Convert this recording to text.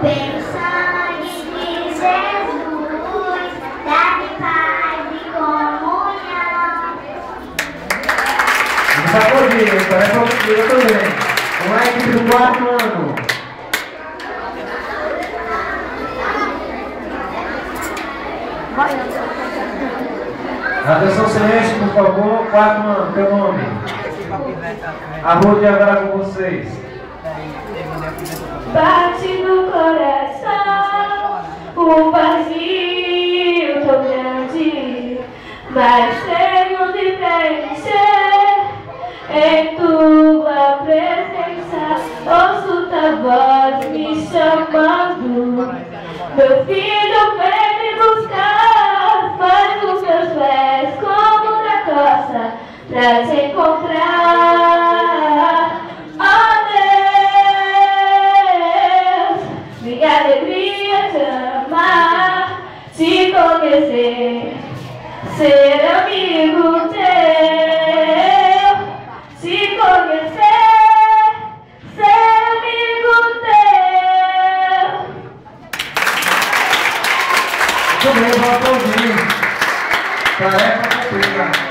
Pelo sangue de Jesus, dá-me paz e comunhão. Não vai ouvir, parece que eu também. Vamos lá, equipe do 4º ano. Atenção, silêncio, por favor. 4º ano, teu nome? Arrude agora com vocês. Bate no coração um vazio tão grande, mas tenho de vencer em tua presença. Ouço tua voz me chamando, meu filho, vem me buscar. Faz os meus pés como na costa pra te encontrar. Oh Deus, minha alegria te amar, te conhecer, ser amigo teu, te conhecer, ser amigo teu. Muito bem, vamos aplaudir. Tarefa cumprida.